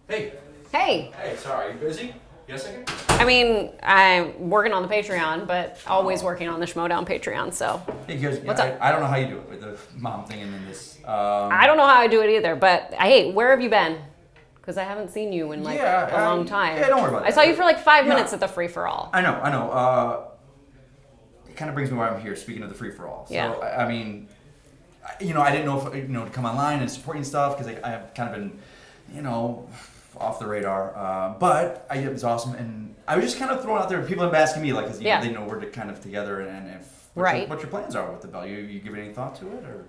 Hey. Hey. Hey, sorry, you busy? You got a second? I mean, I'm working on the Patreon, but always working on the Schmoedown Patreon, so. Hey, guys, What's up? I don't know how you do it with the mom thing and then this. I don't know how I do it either, but hey, where have you been? Because I haven't seen you in like a long time. Yeah, don't worry about I that. saw you for like 5 minutes at the free-for-all. I know. It kind of brings me why I'm here, speaking of the free-for-all. So, Yeah. I mean, I didn't know if, to come online and support you and stuff, because I have kind of been, off the radar. But it was awesome, and I was just kind of throwing out there, people have been asking me, like, because they know we're kind of together, and if what your plans are with the belt. You give any thought to it, or?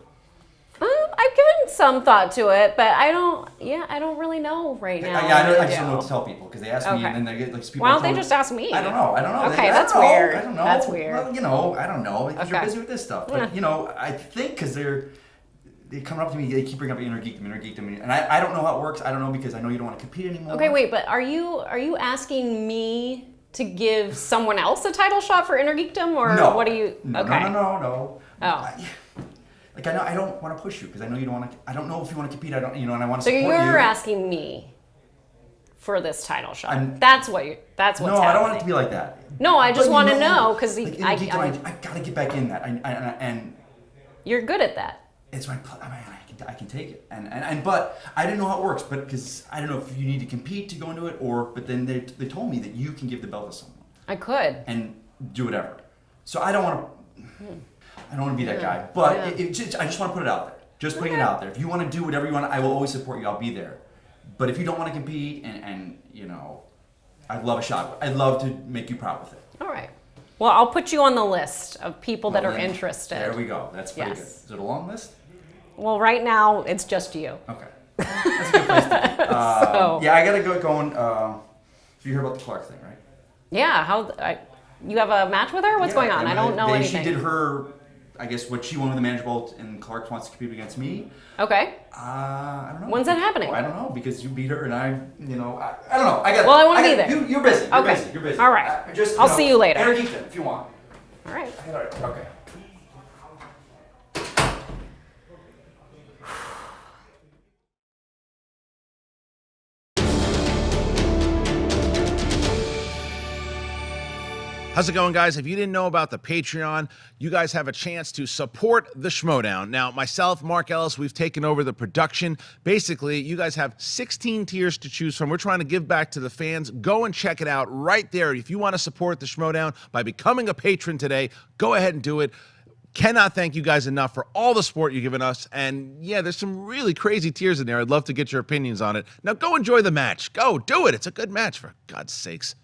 I've given some thought to it, but I don't really know right now. I just don't know what to tell people, because they ask me, and then they get, like, people. Why don't they just ask me? I don't know. Okay, that's weird. I don't know. That's weird. Well, I don't know, because you're busy with this stuff. But, I think because they come up to me, they keep bringing up inner geekdom, and I don't know how it works. I don't know, because I know you don't want to compete anymore. Okay, wait, but are you asking me to give someone else a title shot for inner geekdom, or what are you? No, okay. No. Oh. I don't want to push you, because I know you don't want to. I don't know if you want to compete. I don't, and I want to support you. So you're asking me for this title shot. That's what's happening. No, I don't want it to be like that. No, I just want to know, because I gotta get back in that. And you're good at that. It's my. I can take it, but I didn't know how it works. But because I don't know if you need to compete to go into it, but then they told me that you can give the belt to someone. I could. And do whatever. So I don't want to. I don't want to be that guy, but I just want to put it out there. Just putting it out there. If you want to do whatever you want, I will always support you. I'll be there. But if you don't want to compete, and I'd love a shot. I'd love to make you proud with it. All right. Well, I'll put you on the list of people that are interested. There we go. That's pretty good. Is it a long list? Well, right now it's just you. Okay. That's a good place to be. I gotta go going. So you heard about the Clark thing, right? Yeah. You have a match with her? What's going on? I don't know anything. She did her. I guess what she won with the manager bolt, and Clark wants to compete against me. Okay. I don't know. When's that happening? I don't know, because you beat her, and I don't know. I want to be there. You're busy. You're busy. All right. I'll see you later. Inner geekdom, if you want. All right. Okay. How's it going, guys? If you didn't know about the Patreon, you guys have a chance to support the Schmoedown. Now, myself, Mark Ellis, we've taken over the production. Basically, you guys have 16 tiers to choose from. We're trying to give back to the fans. Go and check it out right there. If you want to support the Schmoedown by becoming a patron today, go ahead and do it. Cannot thank you guys enough for all the support you've given us. And yeah, there's some really crazy tiers in there. I'd love to get your opinions on it. Now, go enjoy the match. Go, do it. It's a good match, for God's sakes.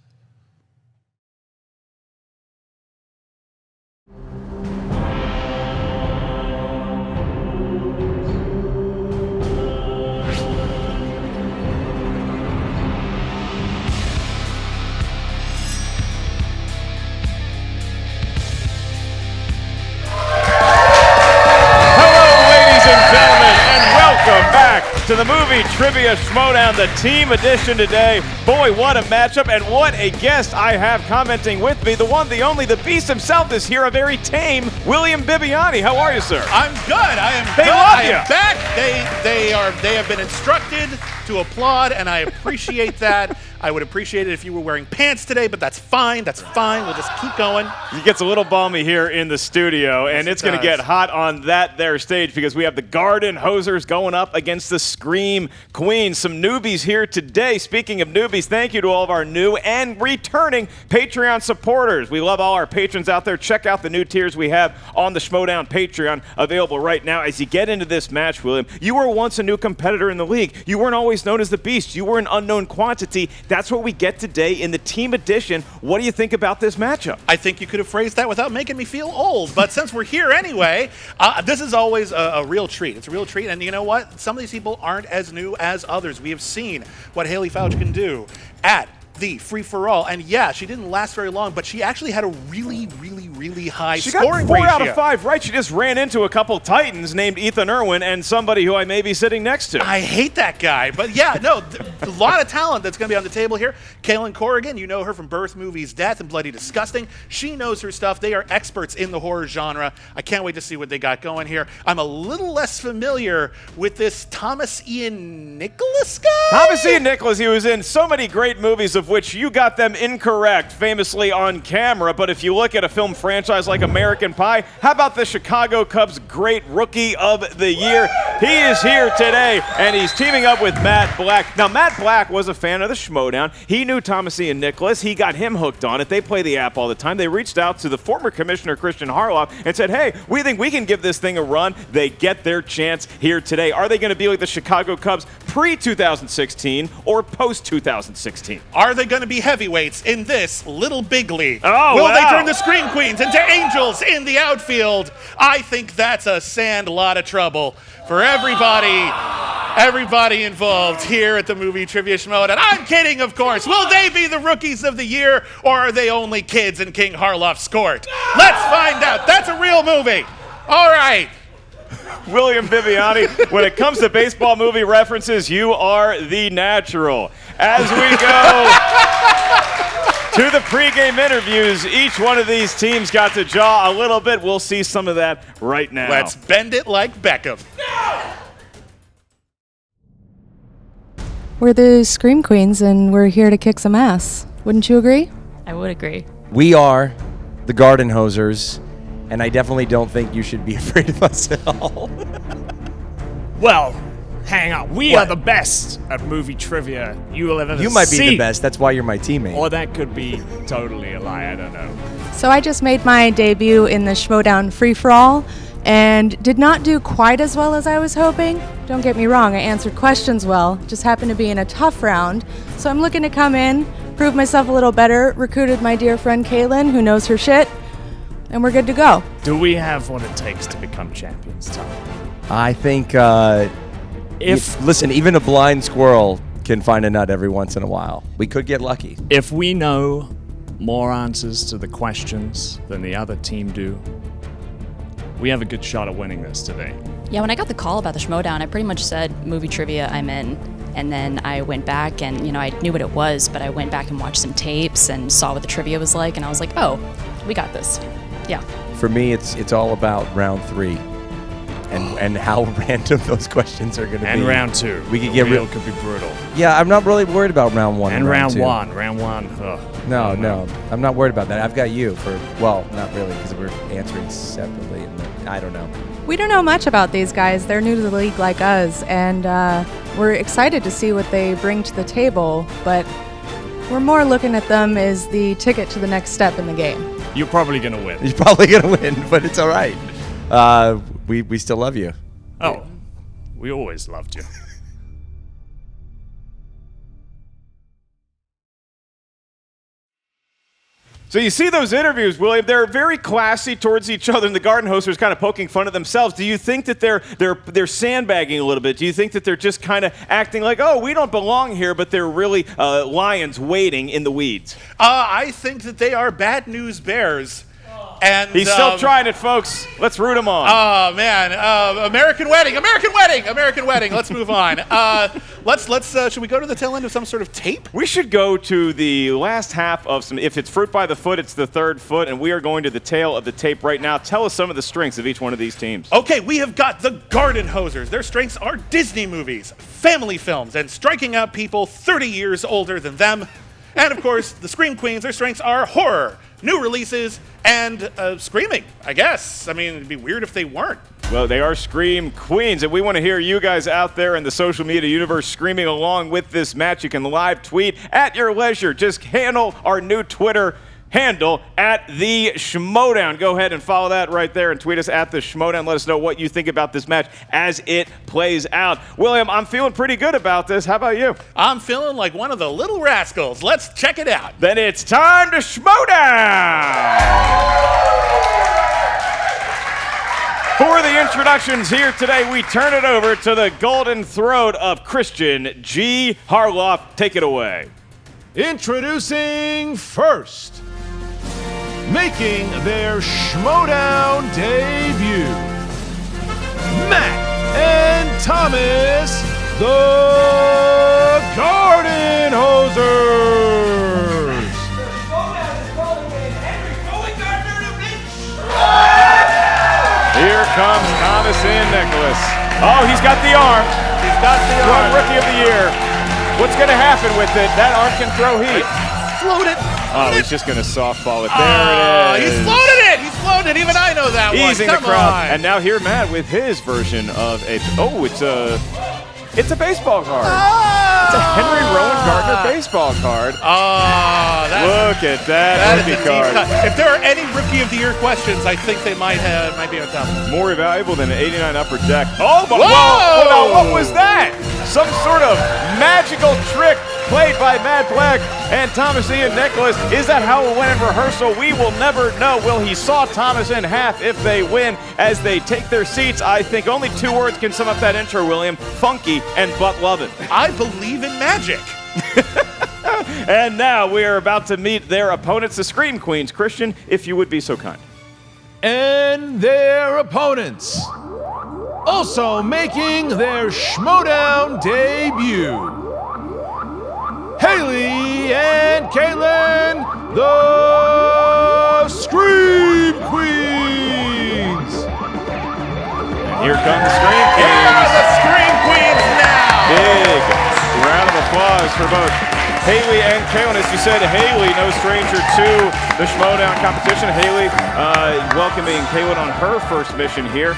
To the Movie Trivia Schmoedown, the team edition today. Boy, what a matchup, and what a guest I have commenting with me. The one, the only, the beast himself is here, a very tame William Bibbiani. How are you, sir? I'm good. I am they good. Love I you. am back. They have been instructed to applaud, and I appreciate that. I would appreciate it if you were wearing pants today, but that's fine. That's fine. We'll just keep going. It gets a little balmy here in the studio, and it's going to get hot on that there stage, because we have the Gardenhosers going up against the Scream Queens. Some newbies here today. Speaking of newbies, thank you to all of our new and returning Patreon supporters. We love all our patrons out there. Check out the new tiers we have on the Schmoedown Patreon, available right now. As you get into this match, William, you were once a new competitor in the league. You weren't always known as the Beast. You were an unknown quantity. That's what we get today in the team edition. What do you think about this matchup? I think you could have phrased that without making me feel old, but since we're here anyway, this is always a real treat. It's a real treat, and you know what? Some of these people aren't as new as others. We have seen what Haleigh Foutch can do at the free-for-all, and yeah, she didn't last very long, but she actually had a really really high She scoring got 4 ratio. out of 5 right. She just ran into a couple Titans named Ethan Irwin and somebody who I may be sitting next to. I hate that guy. But yeah, no, a lot of talent that's going to be on the table here. Kalyn Corrigan, you know her from Birth, Movies, Death, and Bloody Disgusting. She knows her stuff. They are experts in the horror genre. I can't wait to see what they got going here. I'm a little less familiar with this Thomas Ian Nicholas guy. Thomas Ian Nicholas, he was in so many great movies of which you got them incorrect, famously on camera. But if you look at a film franchise like American Pie, how about the Chicago Cubs' great Rookie of the Year? He is here today, and he's teaming up with Matt Black. Now, Matt Black was a fan of the Schmoedown. He knew Thomas Ian Nicholas. He got him hooked on it. They play the app all the time. They reached out to the former commissioner, Christian Harloff, and said, hey, we think we can give this thing a run. They get their chance here today. Are they going to be like the Chicago Cubs pre-2016 or post-2016? Are they going to be heavyweights in this Little Big League? Oh, Will wow. they turn the Scream Queens into angels in the outfield? I think that's a lot of trouble for everybody involved here at the Movie Trivia Schmoedown. I'm kidding, of course. Will they be the Rookies of the Year, or are they only kids in King Harloff's court? Let's find out. That's a real movie. All right. William Viviani, when it comes to baseball movie references, you are the natural. As we go to the pregame interviews, each one of these teams got to jaw a little bit. We'll see some of that right now. Let's bend it like Beckham. We're the Scream Queens, and we're here to kick some ass. Wouldn't you agree? I would agree. We are the Gardenhosers, and I definitely don't think you should be afraid of us at all. Well, hang on. We What? are the best at movie trivia you will ever see. You might be the best. That's why you're my teammate. Or that could be totally a lie. I don't know. So I just made my debut in the Schmoedown free-for-all and did not do quite as well as I was hoping. Don't get me wrong, I answered questions well, just happened to be in a tough round. So I'm looking to come in, prove myself a little better, recruited my dear friend Kalyn, who knows her shit, and we're good to go. Do we have what it takes to become champions, Tom? I think, If listen, even a blind squirrel can find a nut every once in a while. We could get lucky. if we know more answers to the questions than the other team do, we have a good shot at winning this today. Yeah, when I got the call about the Schmoedown, I pretty much said movie trivia, I'm in. And then I went back and, I knew what it was, but I went back and watched some tapes and saw what the trivia was like, and I was like, oh, we got this. Yeah. For me, it's all about round 3 and how random those questions are going to be. And round 2. We could get real, could be brutal. Yeah, I'm not really worried about round 1 And round 2. round one. Ugh. No, I'm not worried about that. I've got you for, well, not really, because we're answering separately. And I don't know. We don't know much about these guys. They're new to the league like us, and we're excited to see what they bring to the table, but we're more looking at them as the ticket to the next step in the game. You're probably going to win. He's probably going to win, but it's all right. We still love you. Oh, we always loved you. So you see those interviews, William, they're very classy towards each other, and the Gardenhosers kind of poking fun at themselves. Do you think that they're sandbagging a little bit? Do you think that they're just kind of acting like, oh, we don't belong here, but they're really lions waiting in the weeds? I think that they are bad news bears. And He's still trying it, folks. Let's root him on. Oh man, American Wedding. Let's move on. Should we go to the tail end of some sort of tape? We should go to the last half of some. If it's fruit by the foot, it's the third foot, and we are going to the tail of the tape right now. Tell us some of the strengths of each one of these teams. Okay, we have got the Gardenhosers. Their strengths are Disney movies, family films, and striking out people 30 years older than them. And of course, the Scream Queens. Their strengths are horror, new releases, and screaming, I guess. I mean, it'd be weird if they weren't. Well, they are Scream Queens, and we want to hear you guys out there in the social media universe screaming along with this match. You can live tweet at your leisure. Just handle our new Twitter handle at the Schmoedown. Go ahead and follow that right there and tweet us at the Schmoedown. Let us know what you think about this match as it plays out. William, I'm feeling pretty good about this. How about you? I'm feeling like one of the little rascals. Let's check it out. Then it's time to Schmoedown! For the introductions here today, we turn it over to the golden throat of Christian G. Harloff. Take it away. Introducing first, making their Schmoedown debut, Matt and Thomas, the Gardenhosers. Here comes Thomas and Nicholas. Oh, he's got the arm. He's got the arm. Rookie of the year. What's going to happen with it? That arm can throw heat. Float it. Oh, he's just going to softball it. There it is. He's floated it. He's floated. Even I know that one. Easing the crowd. And now here, Matt, with his version of a. Oh, it's a baseball card. It's a Henry Rowan Gardner baseball card. Look at that rookie card. If there are any Rookie of the Year questions, I think they might be on top. More valuable than an 89 upper deck. Oh, but whoa! What was that? Some sort of magical trick played by Matt Black and Thomas Ian Nicholas. Is that how it went in rehearsal? We will never know. Will he saw Thomas in half if they win as they take their seats? I think only 2 words can sum up that intro, William. Funky and butt lovin'. I believe in magic. And now we are about to meet their opponents, the Scream Queens. Christian, if you would be so kind. And their opponents, also making their Schmoedown debut, Haleigh and Kalyn, the Scream Queens. And here come the Scream Queens. Yeah, the Scream Queens now. Big round of applause for both Haleigh and Kalyn. As you said, Haleigh, no stranger to the Schmoedown competition. Haleigh welcoming Kalyn on her first mission here.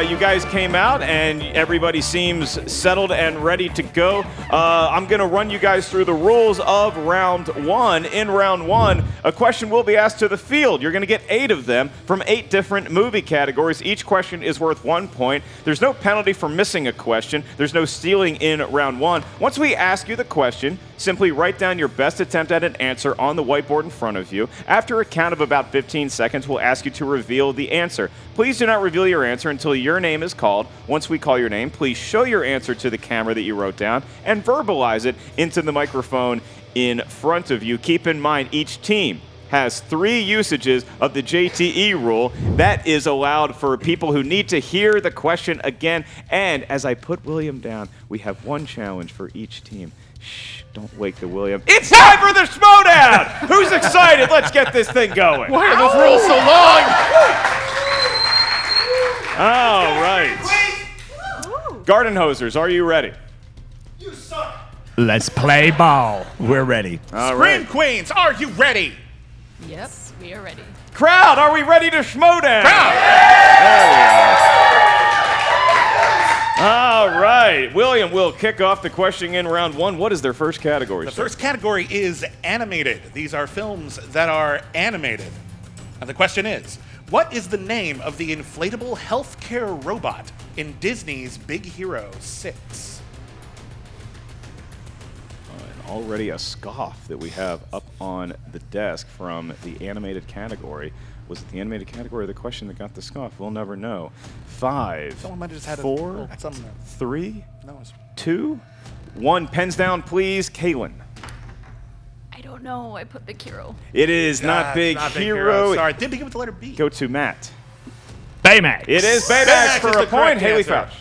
You guys came out and everybody seems settled and ready to go. I'm going to run you guys through the rules of round 1. In round 1, a question will be asked to the field. You're going to get 8 of them from 8 different movie categories. Each question is worth 1 point. There's no penalty for missing a question. There's no stealing in round 1. Once we ask you the question, simply write down your best attempt at an answer on the whiteboard in front of you. After a count of about 15 seconds, we'll ask you to reveal the answer. Please do not reveal your answer until your name is called. Once we call your name, please show your answer to the camera that you wrote down and verbalize it into the microphone in front of you. Keep in mind, each team has 3 usages of the JTE rule. That is allowed for people who need to hear the question again. And as I put William down, we have 1 challenge for each team. Shh, don't wake the William. It's time for the Schmoedown! Who's excited? Let's get this thing going. Why are those rules so long? All right. Gardenhosers, are you ready? Let's play ball. We're ready. All Scream right. Queens, are you ready? Yes, we are ready. Crowd, are we ready to Schmoedown? Crowd! There we are. All right. William will kick off the questioning in round 1. What is their first category, The sir? first category is animated. These are films that are animated. And the question is, what is the name of the inflatable healthcare robot in Disney's Big Hero 6? And already a scoff that we have up on the desk from the animated category. Was it the animated category or the question that got the scoff? We'll never know. 5, Someone might have just had 4, a, something. 3, No, it's 2, 1. Pens down, please. Kalyn. I don't know. I put Big Hero. It is not Big Hero. Sorry, didn't begin with the letter B. Go to Matt. Baymax. It is Baymax Baymax for is a the point. correct Haleigh answer. Foutch.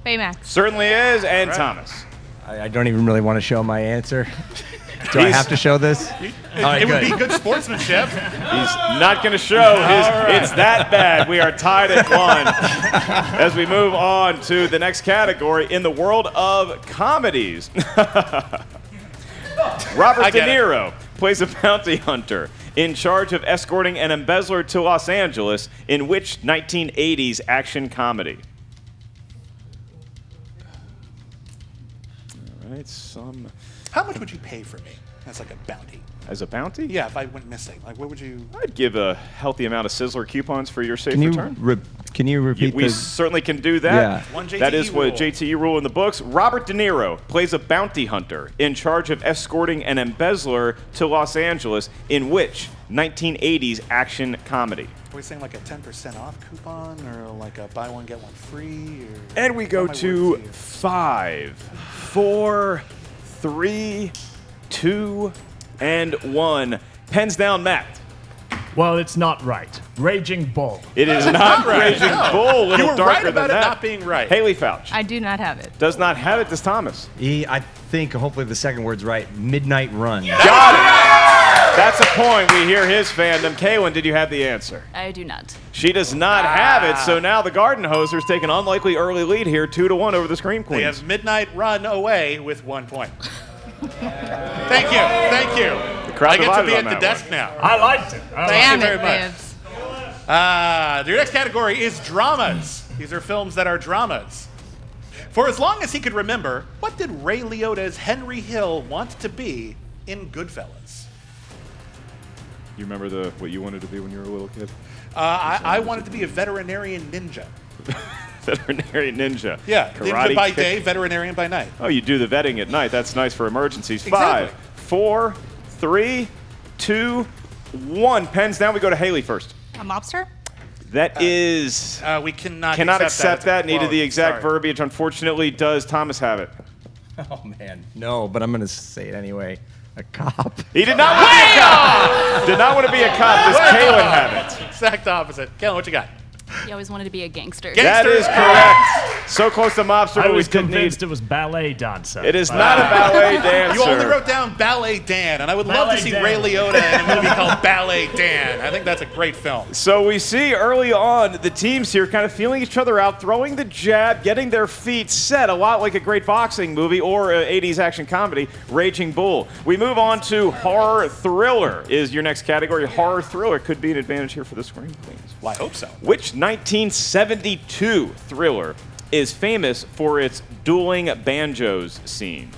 Baymax. Certainly is. And Right. Thomas. I don't even really want to show my answer. Do I have to show this? All right, It would good. be good sportsmanship. He's not going to show his. It's that bad. We are tied at 1 as we move on to the next category in the world of comedies. Robert I De get it. Niro plays a bounty hunter in charge of escorting an embezzler to Los Angeles in which 1980s action comedy? All right, How much would you pay for me as like a bounty? as a bounty? Yeah, if I went missing, like what would you? I'd give a healthy amount of Sizzler coupons for your safe Can you return. can you repeat We the? certainly can do that. Yeah. One That is JTE what rule. JTE rule in the books. Robert De Niro plays a bounty hunter in charge of escorting an embezzler to Los Angeles in which 1980s action comedy? Are we saying like a 10% off coupon or like a buy one get one free? Or And we go what are my to words here? 5, 4, 3, 2, and 1. Pens down, Matt. Well, it's not right. Raging Bull. It is not Raging Bull. A little You were darker right about than it that. not being right. Haleigh Foutch. I do not have it. Does not have it. Does Thomas? I think hopefully the second word's right. Midnight Run. Got it. That's a point. We hear his fandom. Kalyn, did you have the answer? I do not. She does not have it, so now the Gardenhosers take an unlikely early lead here, 2-1 over the Scream Queens. They have Midnight Run away with 1 point. Thank you. Thank you. crowd I get to divided be on at the that desk one. now. I liked it. Thank you very much. Your next category is dramas. These are films that are dramas. For as long as he could remember, what did Ray Liotta's Henry Hill want to be in Goodfellas? You remember what you wanted to be when you were a little kid? I wanted to be a veterinarian ninja. Veterinarian ninja. Yeah, Karate ninja by kick. day, veterinarian by night. Oh, you do the vetting at night. That's nice for emergencies. Exactly. 5, 4, 3, 2, 1. Pens down. We go to Haleigh first. A mobster? That is... We cannot accept that. Needed Whoa, the exact sorry. verbiage. Unfortunately, does Thomas have it? Oh, man. No, but I'm going to say it anyway. A cop. He did not want to be a cop. Did not want to be a cop. Does Kalyn have it? Exact opposite. Kalyn, what you got? You always wanted to be a gangster. That is correct. So close to mobster. I but we was didn't convinced need- it was ballet dancer. It is not a ballet dancer. You only wrote down Ballet Dan, and I would love to Ballet see Dan. Ray Liotta in a movie called Ballet Dan. I think that's a great film. So we see early on the teams here kind of feeling each other out, throwing the jab, getting their feet set, a lot like a great boxing movie or an 80s action comedy, Raging Bull. We move on to horror thriller is your next category. Horror thriller could be an advantage here for the Scream Queens. Well, I hope so. Which 1972 thriller is famous for its dueling banjos scene?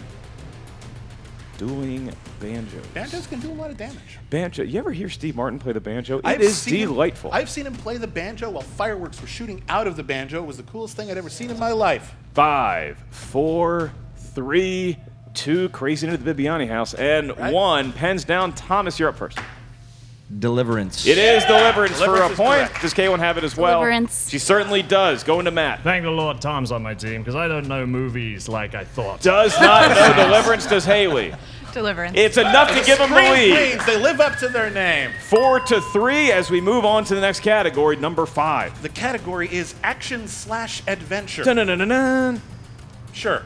Dueling banjos. Banjos can do a lot of damage. Banjo. You ever hear Steve Martin play the banjo? I've It is seen him- delightful. I've seen him play the banjo while fireworks were shooting out of the banjo. It was the coolest thing I'd ever seen in my life. 5, 4, 3, 2. Crazy into the Bibiani house. And Right. 1. Pens down. Thomas, you're up first. Deliverance. It is Deliverance for a Deliverance is point. correct. Does Kalyn have it as well? Deliverance. She certainly does. Going to Matt. Thank the Lord Tom's on my team, because I don't know movies like I thought. Does not know Deliverance. Does Haleigh? Deliverance. It's enough to give him the Scream lead. Queens, they live up to their name. 4-3 as we move on to the next category, number 5. The category is action/adventure. Dun-dun-dun-dun-dun. Sure.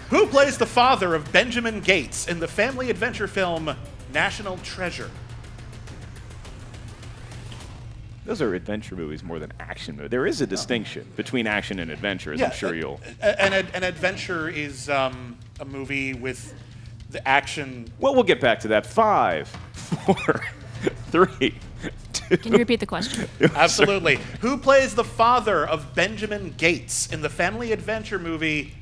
Who plays the father of Benjamin Gates in the family adventure film National Treasure? Those are adventure movies more than action movies. There is a distinction between action and adventure, as I'm sure you'll... An adventure is a movie with the action. Well, we'll get back to that. 5, 4, 3, 2. Can you repeat the question? Absolutely. Who plays the father of Benjamin Gates in the family adventure movie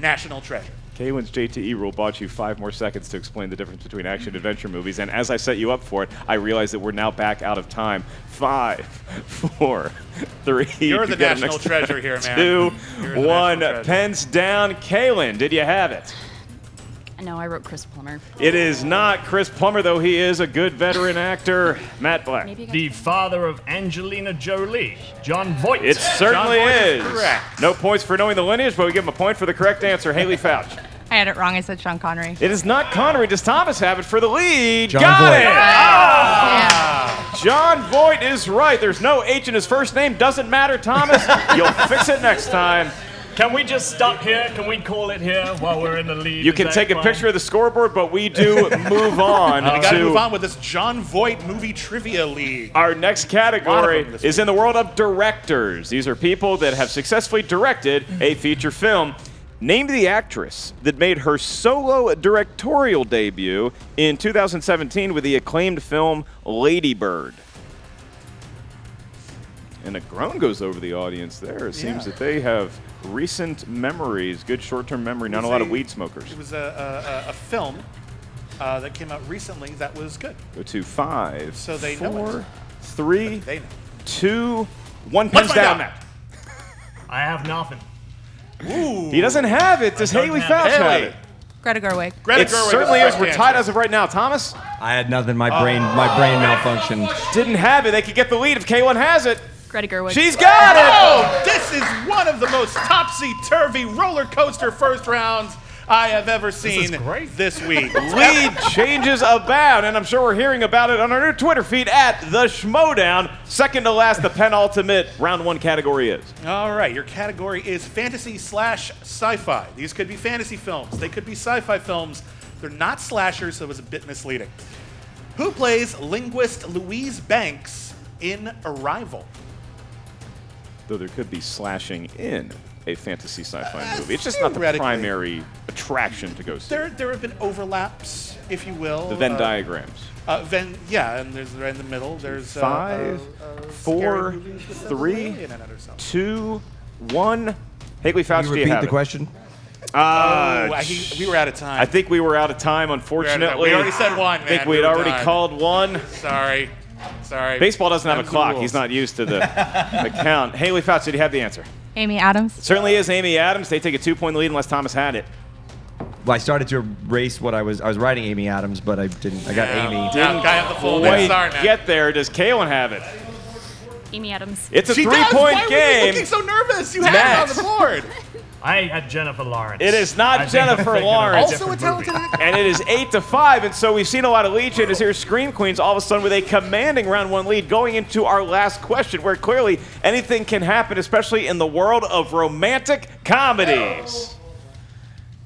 National Treasure? Kalyn's JTE rule bought you 5 more seconds to explain the difference between action and adventure movies, and as I set you up for it, I realized that we're now back out of time. 5, 4, 3. You're the You get 'em national next treasure time. here, man. 2, You're the 1. national treasure. Pens down. Kalyn, did you have it? No, I wrote Chris Plummer. It is not Chris Plummer, though he is a good veteran actor. Matt Black. Maybe I got The father of Angelina Jolie, John Voight. It certainly John Voight is. is correct. No points for knowing the lineage, but we give him a point for the correct answer. Haleigh Foutch. I had it wrong. I said Sean Connery. It is not Connery. Does Thomas have it for the lead? John Got Voight. it! Ah! John Voight is right. There's no H in his first name. Doesn't matter, Thomas. You'll fix it next time. Can we just stop here? Can we call it here while we're in the lead? You Is can that take a fine? picture of the scoreboard, but we do move on We got to to move on with this John Voight movie trivia league. our next category. them this Is in the world of directors. These are people that have successfully directed a feature film. Name the actress that made her solo directorial debut in 2017 with the acclaimed film Lady Bird. And a groan goes over the audience there. It seems that they have recent memories, good short-term memory, not a lot of weed smokers. It was a film that came out recently that was good. Go to 5, So they know 4, it. 3, They know. 2, 1. Let's Pens find down. out. I have nothing. Ooh. He doesn't have it. Does I don't Haleigh have Foutch it. have Haleigh. it? Greta Gerwig. Greta It Gerwig certainly is is. the We're correct tied answer. as of right now. Thomas I had nothing. My brain malfunctioned. didn't have it. They could get the lead if Kalyn has it. Greta Gerwig. She's got it. Oh, this is one of the most topsy-turvy roller coaster first rounds I have ever seen this week. Lead changes abound, and I'm sure we're hearing about it on our new Twitter feed at The Schmoedown. Second to last, the penultimate round 1 category is. All right, your category is fantasy/sci-fi. These could be fantasy films. They could be sci-fi films. They're not slashers, so it was a bit misleading. Who plays linguist Louise Banks in Arrival? Though there could be slashing in a fantasy sci-fi movie. It's just not the primary attraction to go see. There have been overlaps, if you will. The Venn diagrams. And there's right in the middle. There's 5, 4, 3, 2, 1. Haleigh, Foutch, do you repeat have the it? question? We were out of time. I think we were out of time, unfortunately. We already said one, man. I think we had already called one. Sorry. Baseball doesn't have a Them's the clock. rules. He's not used to the count. Haleigh, Foutch, did you have the answer? Amy Adams. It certainly is Amy Adams. They take a 2-point lead unless Thomas had it. Well, I started to erase what I was writing Amy Adams, but I didn't. I got Amy. Didn't have the full Wait, Sorry, man. get there. Does Kalyn have it? Amy Adams. It's a She does? 3-point Why were you game. looking so nervous? You had it on the board. I had Jennifer Lawrence. It is not Jennifer Lawrence. Also a talented actor. And it is 8-5, and so we've seen a lot of lead changes here. Scream Queens all of a sudden with a commanding round 1 lead going into our last question, where clearly anything can happen, especially in the world of romantic comedies.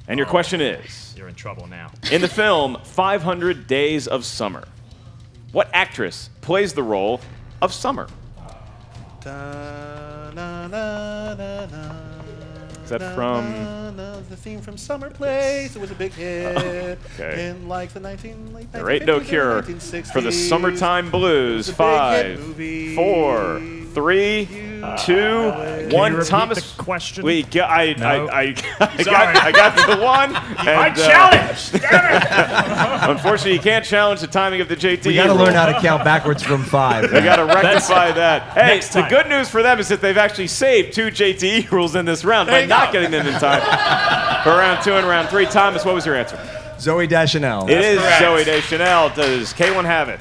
And your question is, You're in trouble now. in the film 500 Days of Summer, what actress plays the role of Summer? Is that from? The theme from Summer Place. It was a big hit Okay. in like the late 1950s. There ain't no cure 1960s. for the summertime blues. It was a big hit 5, movie. 4, 3, 2, 1. repeat Thomas, the question? I Sorry. got the one. I And, challenged! Damn it! unfortunately, you can't challenge the timing of the JTE. We got to rule. learn how to count backwards from 5. We got to rectify that. Hey, next the time. good news for them is that they've actually saved 2 JTE rules in this round by not getting them in time for round 2 and round 3. Thomas, what was your answer? Zoe Deschanel. It is correct. Zoe Deschanel. Does Kalyn have it?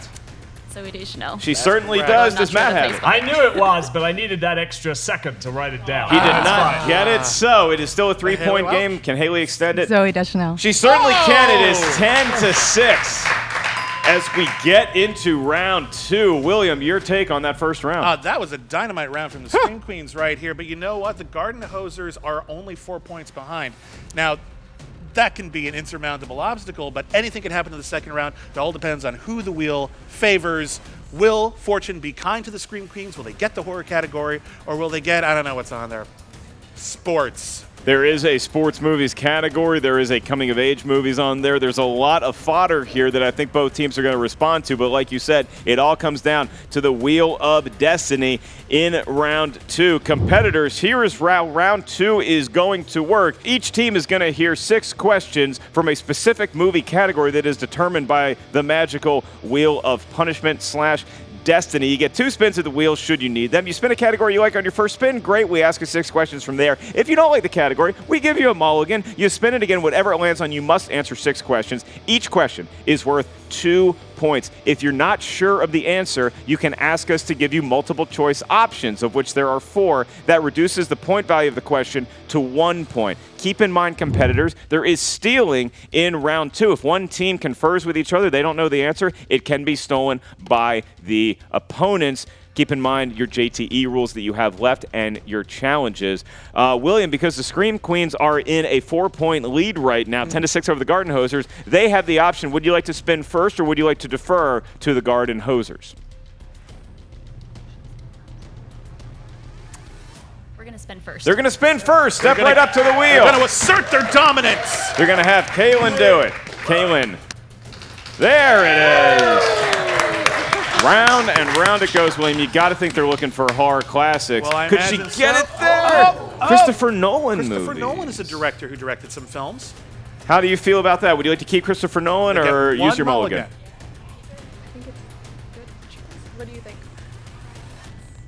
Zoe Deschanel. She certainly correct. does. I'm not Does sure Matt the have face it? I knew it was, but I needed that extra second to write it down. He did That's not fine. get it, so it is still a 3-point Haleigh game. Can Haleigh extend it? Zoe Deschanel. She certainly can. It is 10-6 as we get into round 2. William, your take on that first round? That was a dynamite round from the Scream Queens right here. But you know what? The Gardenhosers are only 4 points behind. Now, that can be an insurmountable obstacle, but anything can happen in the second round. It all depends on who the wheel favors. Will fortune be kind to the Scream Queens? Will they get the horror category? Or will they get, I don't know what's on there, sports? There is a sports movies category. There is a coming of age movies on there. There's a lot of fodder here that I think both teams are going to respond to. But like you said, it all comes down to the Wheel of Destiny in round 2. Competitors, here is round 2 is going to work. Each team is going to hear 6 questions from a specific movie category that is determined by the magical Wheel of Punishment / Destiny. You get 2 spins of the wheel should you need them. You spin a category you like on your first spin, great. We ask you 6 questions from there. If you don't like the category, we give you a mulligan. You spin it again. Whatever it lands on, you must answer 6 questions. Each question is worth 2 points. If you're not sure of the answer, you can ask us to give you multiple choice options, of which there are 4. That reduces the point value of the question to 1 point. Keep in mind, competitors, there is stealing in round 2. If one team confers with each other, they don't know the answer, it can be stolen by the opponents. Keep in mind your JTE rules that you have left and your challenges. William, because the Scream Queens are in a 4-point lead right now, 10-6 over the Gardenhosers, they have the option. Would you like to spin first, or would you like to defer to the Gardenhosers? We're going to spin first. They're going to spin first. Step right up to the They're wheel. going to assert their dominance. They're going to have Kalyn do it. Kalyn. There it is. Round and round it goes, William. You got to think they're looking for horror classics. Well, I Could she imagine get so. it there? Christopher Nolan Christopher movies. Nolan is a director who directed some films. How do you feel about that? Would you like to keep Christopher Nolan They get or one use your mulligan? What do you think?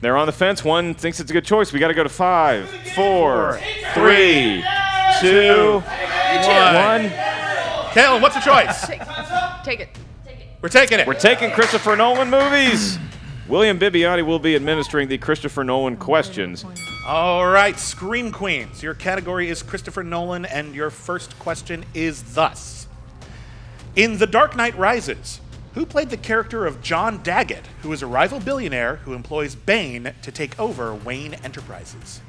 They're on the fence. One thinks it's a good choice. We got to go to 5, 4, 3, 2, 1. Kalyn, what's the choice? Take it. We're taking it. We're taking Christopher Nolan movies. William Bibbiani will be administering the Christopher Nolan questions. All right, Scream Queens. Your category is Christopher Nolan, and your first question is thus. In The Dark Knight Rises, who played the character of John Daggett, who is a rival billionaire who employs Bane to take over Wayne Enterprises?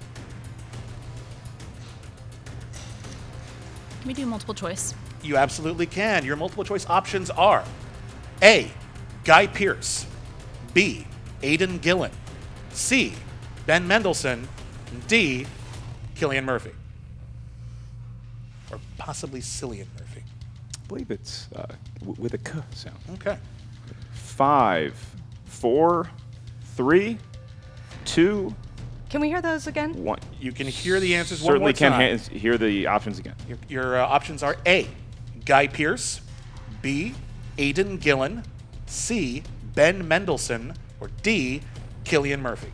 Can we do multiple choice? You absolutely can. Your multiple choice options are A, Guy Pearce, B, Aidan Gillen, C, Ben Mendelsohn, and D, Cillian Murphy. Or possibly Cillian Murphy. I believe it's with a K sound. Okay. 5, 4, 3, 2, Can we hear those again? 1. You can hear the answers Certainly one more time. can hear the options again. Your options are A, Guy Pearce, B, Aidan Gillen, C, Ben Mendelsohn, or D, Cillian Murphy.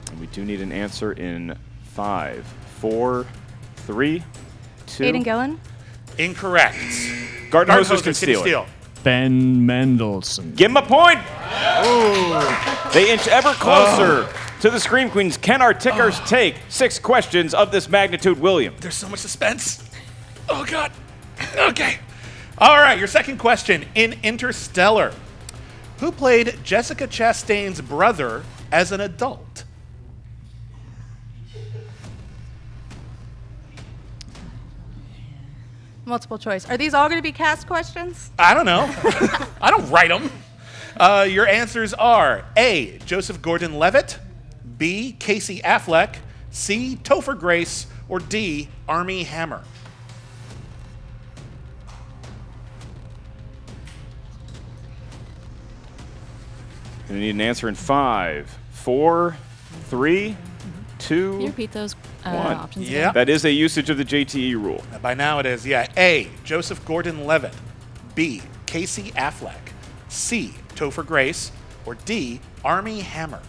And we do need an answer in 5, 4, 3, 2. Aidan Gillen? Incorrect. Gardenhosers can steal it. Ben Mendelsohn. Give him a point. They inch ever closer to the Scream Queens. Can our tickers take 6 questions of this magnitude, William? There's so much suspense. Oh, God. Okay. All right, your second question. In Interstellar, who played Jessica Chastain's brother as an adult? Multiple choice. Are these all going to be cast questions? I don't know. I don't write them. Your answers are A, Joseph Gordon-Levitt, B, Casey Affleck, C, Topher Grace, or D, Armie Hammer. Gonna need an answer in 5, 4, 3, 2. Can you repeat those 1. options again? Yeah. That is a usage of the JTE rule. By now it is, yeah. A, Joseph Gordon-Levitt, B, Casey Affleck, C, Topher Grace, or D, Armie Hammer.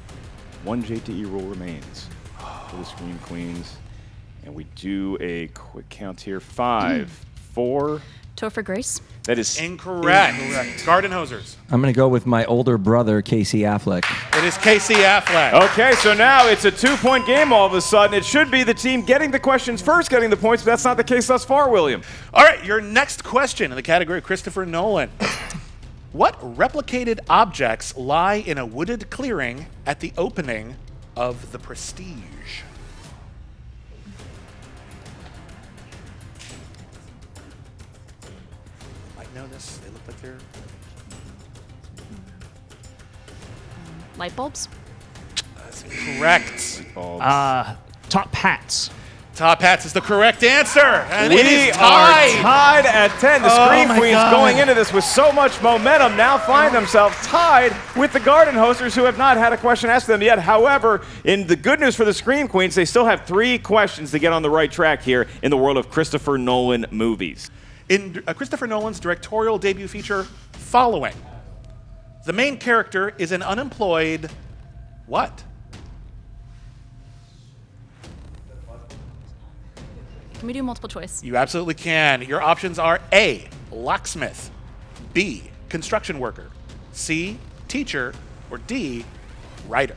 1 JTE rule remains for the Scream Queens. And we do a quick count here. 5, 4. Topher Grace. That is Incorrect. Gardenhosers. I'm going to go with my older brother, Casey Affleck. It is Casey Affleck. Okay, so now it's a 2-point game all of a sudden. It should be the team getting the questions first, getting the points, but that's not the case thus far, William. All right, your next question in the category of Christopher Nolan. What replicated objects lie in a wooded clearing at the opening of The Prestige? Might know this. They look like they're... Light bulbs. That's incorrect. Top hats. Top hats is the correct answer. And We it is are tied. tied at 10. The Oh Scream my Queens God. going into this with so much momentum now find themselves tied with the Gardenhosers, who have not had a question asked of them yet. However, in the good news for the Scream Queens, they still have 3 questions to get on the right track here in the world of Christopher Nolan movies. In Christopher Nolan's directorial debut feature, Following, the main character is an unemployed what? Can we do multiple choice? You absolutely can. Your options are A, locksmith, B, construction worker, C, teacher, or D, writer.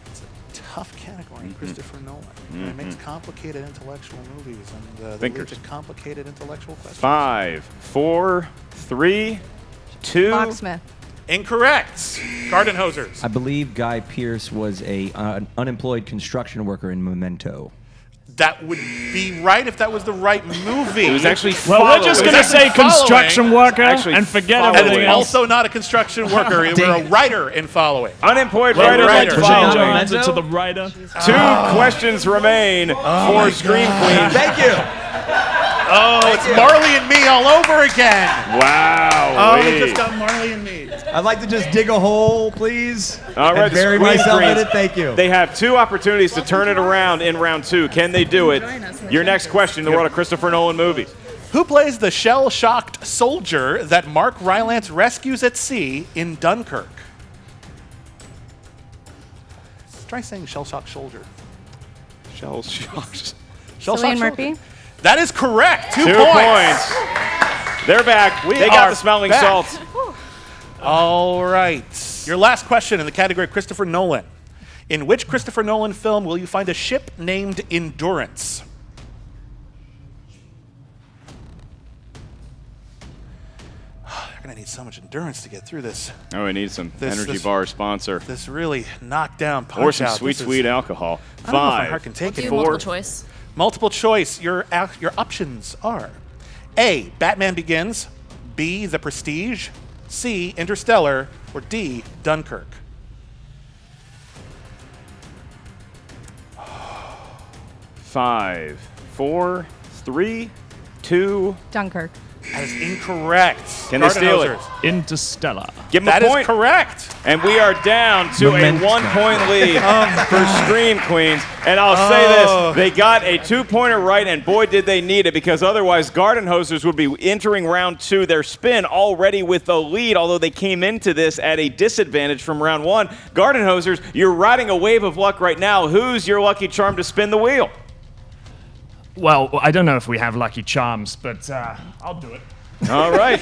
It's a tough category in Christopher Nolan. And it makes complicated intellectual movies and they lead Thinkers. to complicated intellectual questions. 5, 4, 3, 2. Locksmith. Incorrect. Gardenhosers. I believe Guy Pearce was an unemployed construction worker in Memento. That would be right if that was the right movie. It was actually Well, we're just It was going to say actually following. construction worker Actually and forget following. And everything it's else. also not a construction worker. We're a writer in Following. Unemployed Well, writer writer. and Was it Change following. our answer to the writer. 2 questions remain for Scream Queens. Thank you. Oh, it's Marley and Me all over again. Wow. Oh, we just got Marley and Me. I'd like to just dig a hole, please. All right, and the bury Scream myself in Queens. it. Thank you. They have 2 opportunities to turn it around in round 2. Can they do it? Your next question in the world of Christopher Nolan movies. Who plays the shell-shocked soldier that Mark Rylance rescues at sea in Dunkirk? Try saying shell-shocked soldier. Shell shocked. Shell-shocked Cillian soldier. Murphy. That is correct. 2 2 points. points. They're back. They got the smelling back. salts. All right. Your last question in the category Christopher Nolan. In which Christopher Nolan film will you find a ship named Endurance? You're going to need so much endurance to get through this. Oh, we need some energy bar sponsor. This really knockdown punch Or some out. sweet alcohol. I don't know if my 5, heart can take it. Multiple choice. Multiple choice. Your options are A, Batman Begins, B, The Prestige, C, Interstellar, or D, Dunkirk. Five, 4, 3, 2. Dunkirk. That is incorrect. Can they steal it? Gardenhosers. Interstellar. Give them That a is point. correct. And we are down to Momentum. a 1-point lead for Scream Queens. And I'll say this, they got a 2-pointer right, and boy, did they need it, because otherwise Gardenhosers would be entering round 2, their spin already with the lead, although they came into this at a disadvantage from round 1. Gardenhosers, you're riding a wave of luck right now. Who's your lucky charm to spin the wheel? Well, I don't know if we have lucky charms, but I'll do it. All right.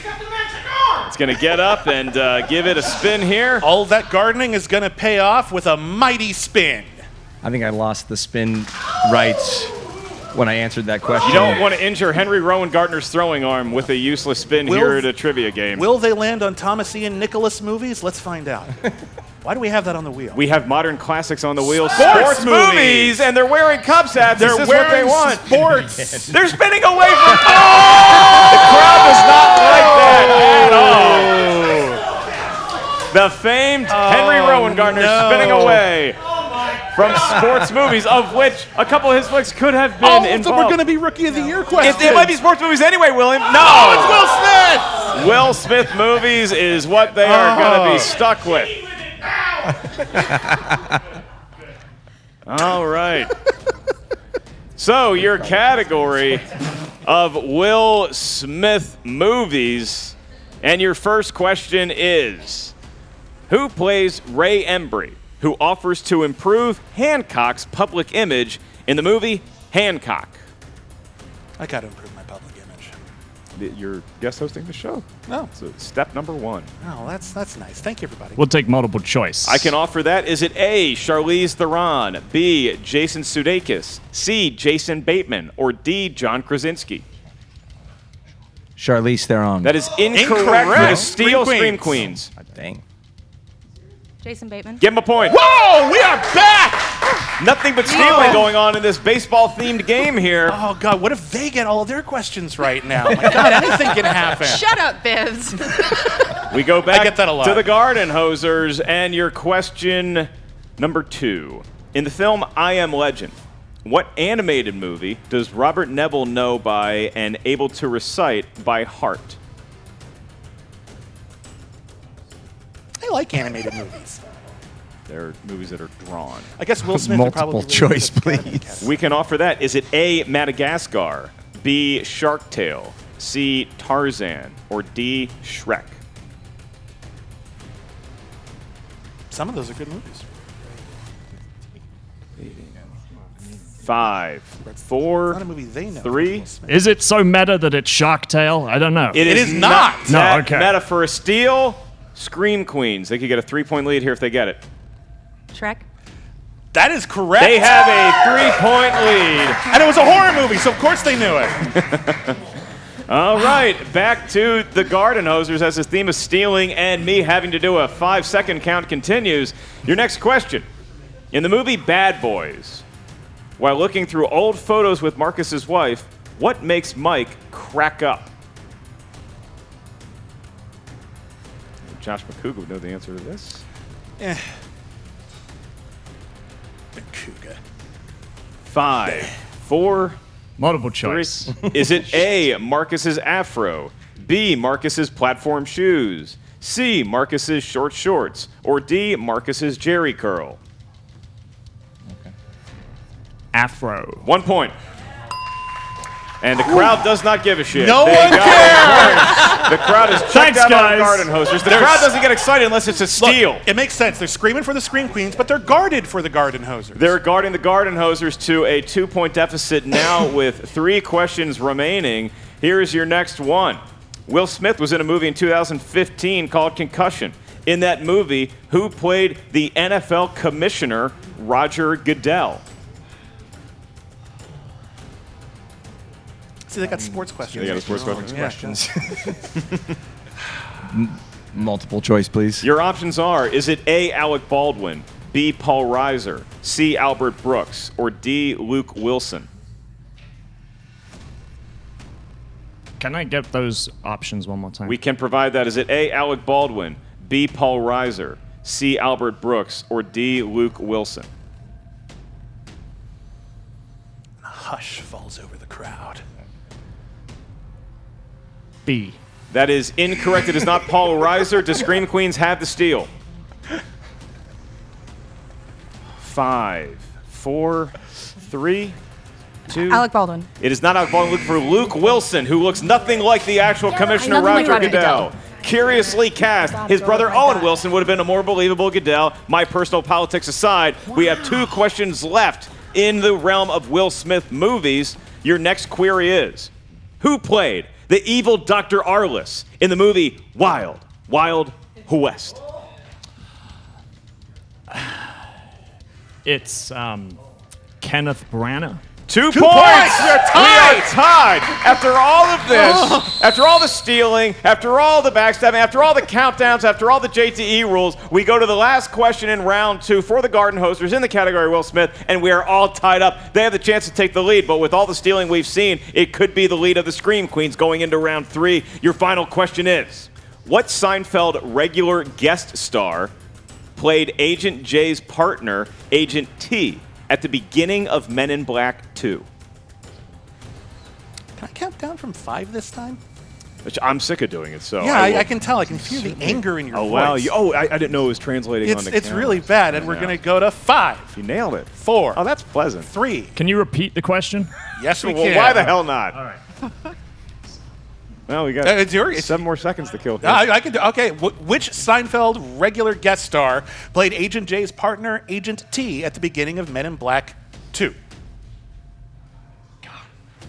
It's going to get up and give it a spin here. All that gardening is going to pay off with a mighty spin. I think I lost the spin rights when I answered that question. You don't want to injure Henry Rowan Gardner's throwing arm with a useless spin here at a trivia game. Will they land on Thomas Ian Nicholas movies? Let's find out. Why do we have that on the wheel? We have modern classics on the wheel. Sports movies! And they're wearing Cubs hats. They're Is this wearing what they want? sports. They're spinning away from... Oh! The crowd does not like that at all. The famed Henry Rowan Gardner spinning away from sports movies, of which a couple of his flicks could have been All of involved. them are going to be Rookie of the Year questions. It might be sports movies anyway, William. No! Oh, it's Will Smith! Will Smith movies is what they are going to be stuck with. All right. So your category of Will Smith movies, and your first question is, who plays Ray Embry, who offers to improve Hancock's public image in the movie Hancock? I got to improve my public image. You're guest hosting the show. No. So step number 1. Oh, that's nice. Thank you, everybody. We'll take multiple choice. I can offer that. Is it A, Charlize Theron, B, Jason Sudeikis, C, Jason Bateman, or D, John Krasinski? Charlize Theron. That is incorrect. For the Steel Scream Queens. Dang. Jason Bateman. Give him a point. Whoa, we are back! Nothing but stealing going on in this baseball-themed game here. Oh, God, what if they get all of their questions right now? My God, anything can happen. Shut up, Bivs. We go back I get that a lot. to the Gardenhosers, and your question number 2. In the film I Am Legend, what animated movie does Robert Neville know by and able to recite by heart? I like animated movies. They're movies that are drawn. I guess Will Smith would probably Multiple really choice, good at Academy please. Academy. We can offer that. Is it A, Madagascar, B, Shark Tale, C, Tarzan, or D, Shrek? Some of those are good movies. 5, It's 4, not a movie they know. 3. Will Smith. Is it so meta that it's Shark Tale? I don't know. It is not. No, That okay. Meta for a steal. Scream Queens. They could get a 3-point lead here if they get it. Shrek. That is correct. They have a 3-point lead. And it was a horror movie, so of course they knew it. All right, back to the Gardenhosers as this theme of stealing and me having to do a 5-second count continues. Your next question. In the movie Bad Boys, while looking through old photos with Marcus's wife, what makes Mike crack up? Josh McCouga would know the answer to this. Cougar. 5, 4, Multiple 3. choice. Is it A, Marcus's afro, B, Marcus's platform shoes, C, Marcus's short shorts, or D, Marcus's jerry curl? Afro. 1 point. And the crowd does not give a shit. No They one got cares. it. The crowd is checked Thanks, out guys. on Gardenhosers. The There's- crowd doesn't get excited unless it's a steal. Look, it makes sense. They're screaming for the Scream Queens, but they're guarded for the Gardenhosers. They're guarding the Gardenhosers to a 2-point deficit now with 3 questions remaining. Here is your next one. Will Smith was in a movie in 2015 called Concussion. In that movie, who played the NFL commissioner, Roger Goodell? See, they got sports questions. They got sports questions. Multiple choice, please. Your options are, is it A, Alec Baldwin, B, Paul Reiser, C, Albert Brooks, or D, Luke Wilson? Can I get those options one more time? We can provide that. Is it A, Alec Baldwin, B, Paul Reiser, C, Albert Brooks, or D, Luke Wilson? A hush falls over the crowd. B. That is incorrect. It is not Paul Reiser. Do Scream Queens have the steal? 5, 4, 3, 2. Alec Baldwin. It is not Alec Baldwin. Look for Luke Wilson, who looks nothing like the actual Commissioner nothing like Roger Roger Goodell. Curiously cast, his brother Owen Wilson would have been a more believable Goodell. My personal politics aside, we have 2 questions left in the realm of Will Smith movies. Your next query is, who played the evil Dr. Arliss in the movie Wild Wild West? It's Kenneth Branagh. 2 points! We're tied! We are tied! After all of this, after all the stealing, after all the backstabbing, after all the countdowns, after all the JTE rules, we go to the last question in round 2 for the Gardenhosers in the category Will Smith, and we are all tied up. They have the chance to take the lead, but with all the stealing we've seen, it could be the lead of the Scream Queens going into round 3. Your final question is, what Seinfeld regular guest star played Agent J's partner, Agent T, at the beginning of Men in Black 2? Can I count down from 5 this time? Which I'm sick of doing it, so Yeah, I will. I can tell. I can feel the anger in your Oh, voice. wow. I didn't know it was translating on the It's camera. really bad, and we're Yeah. going to go to 5, You nailed it. 4, Oh, that's pleasant. 3. Can you repeat the question? Yes, we Well, can. why the hell not? All right. Well, we got It's your- 7 more seconds to kill. I can do. Okay, which Seinfeld regular guest star played Agent J's partner, Agent T, at the beginning of Men in Black 2?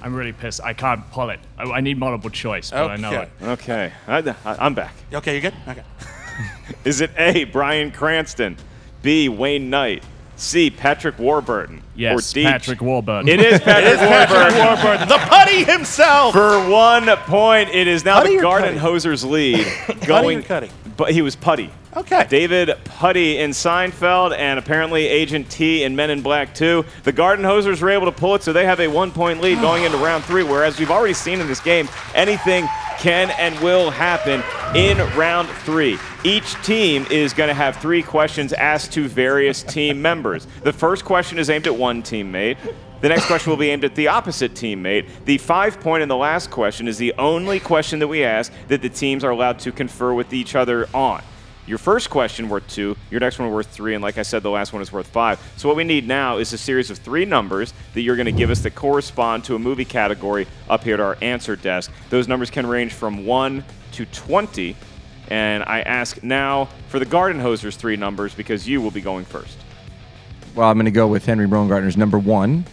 I'm really pissed. I can't pull it. I need multiple choice, but I know Okay. it. Okay, I'm back. Okay, you good? Okay. Is it A, Bryan Cranston, B, Wayne Knight, C, Patrick Warburton, Yes, or D, Patrick Warburton. It is Patrick Warburton. Warburton, the putty himself. For 1 point, it is now Putty the or Garden Cuddy? Hosers lead. Putty or Cuddy? But he was Putty. Okay. David Putty in Seinfeld, and apparently Agent T in Men in Black 2. The Garden Hosers were able to pull it, so they have a 1-point lead going into round 3, whereas we've already seen in this game, anything can and will happen in round 3. Each team is going to have 3 questions asked to various team members. The first question is aimed at one teammate. The next question will be aimed at the opposite teammate. The 5-point in the last question is the only question that we ask that the teams are allowed to confer with each other on. Your first question worth 2, your next one worth 3, and like I said, the last one is worth 5. So what we need now is a series of 3 numbers that you're going to give us that correspond to a movie category up here at our answer desk. Those numbers can range from 1 to 20, and I ask now for the Gardenhosers 3 numbers because you will be going first. Well, I'm going to go with Henry Baumgartner's number 1.